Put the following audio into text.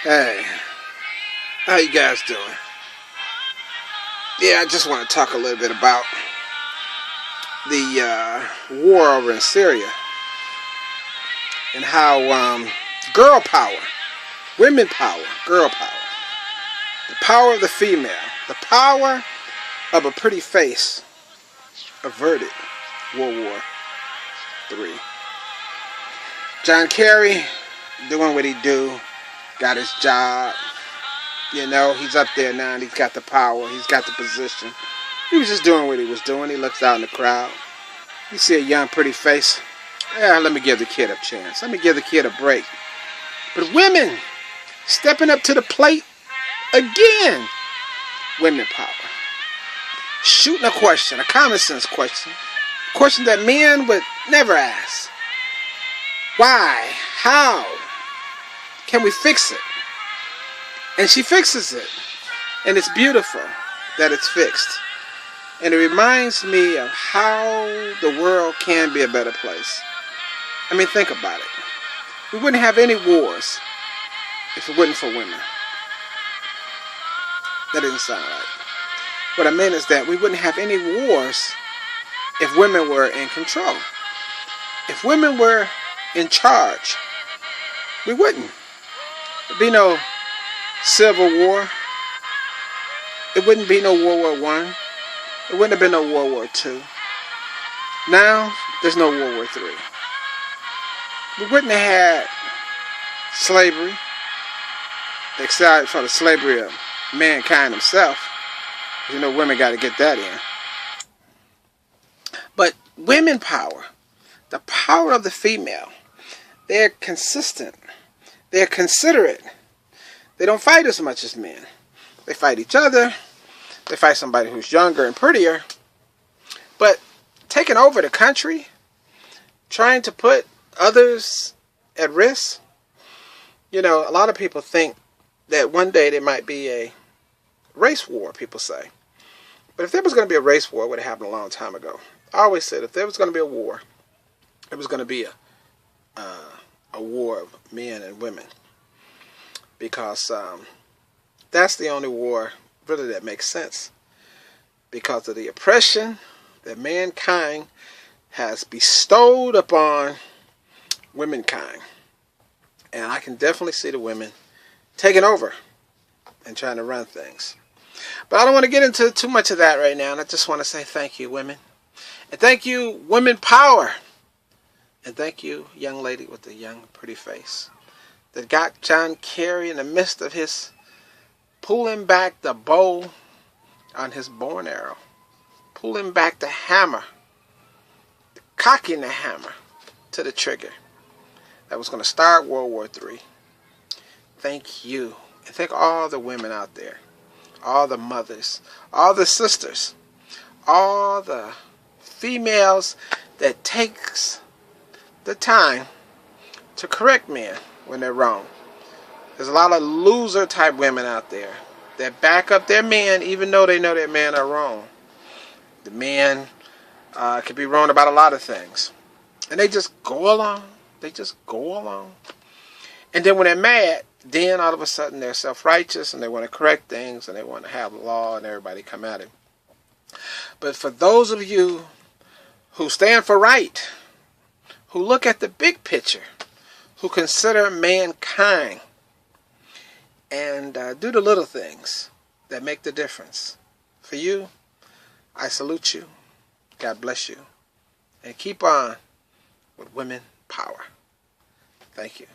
Hey, how you guys doing? Yeah, I just want to talk a little bit about the war over in Syria and how girl power, women power, girl power, the power of the female, the power of a pretty face averted World War III. John Kerry doing what he do, got his job. You know, he's up there now and he's got the power. He's got the position. He was just doing what he was doing. He looks out in the crowd. You see a young, pretty face. Yeah, let me give the kid a chance. Let me give the kid a break. But women stepping up to the plate again. Women power. Shooting a question, a common sense question. A question that men would never ask. Why? How? Can we fix it? And she fixes it. And it's beautiful that it's fixed. And it reminds me of how the world can be a better place. I mean, think about it. We wouldn't have any wars if it wasn't for women. That didn't sound right. What I meant is that we wouldn't have any wars if women were in control. If women were in charge, we wouldn't. There'd be no Civil War. It wouldn't be no World War I. It wouldn't have been no World War II. Now, there's no World War III. We wouldn't have had slavery, except for the slavery of mankind himself. You know, women got to get that in. But women power, the power of the female, they're consistent. They're considerate. They don't fight as much as men. They fight each other. They fight somebody who's younger and prettier. But taking over the country, trying to put others at risk, you know, a lot of people think that one day there might be a race war, people say. But if there was going to be a race war, it would have happened a long time ago. I always said if there was going to be a war, it was going to be a war of men and women. Because that's the only war really that makes sense. Because of the oppression that mankind has bestowed upon womankind. And I can definitely see the women taking over and trying to run things. But I don't want to get into too much of that right now. And I just want to say thank you, women. And thank you, women power. And thank you, young lady with the young, pretty face, that got John Kerry in the midst of his pulling back the bow on his bow and arrow, pulling back the hammer, cocking the hammer to the trigger that was going to start World War III. Thank you. And thank all the women out there, all the mothers, all the sisters, all the females that takes the time to correct men when they're wrong. There's a lot of loser type women out there that back up their men even though they know their men are wrong. The men could be wrong about a lot of things. And they just go along. They just go along. And then when they're mad, then all of a sudden they're self-righteous and they want to correct things and they want to have law and everybody come at it. But for those of you who stand for right, who look at the big picture, who consider mankind and do the little things that make the difference. For you, I salute you. God bless you. And keep on with women power. Thank you.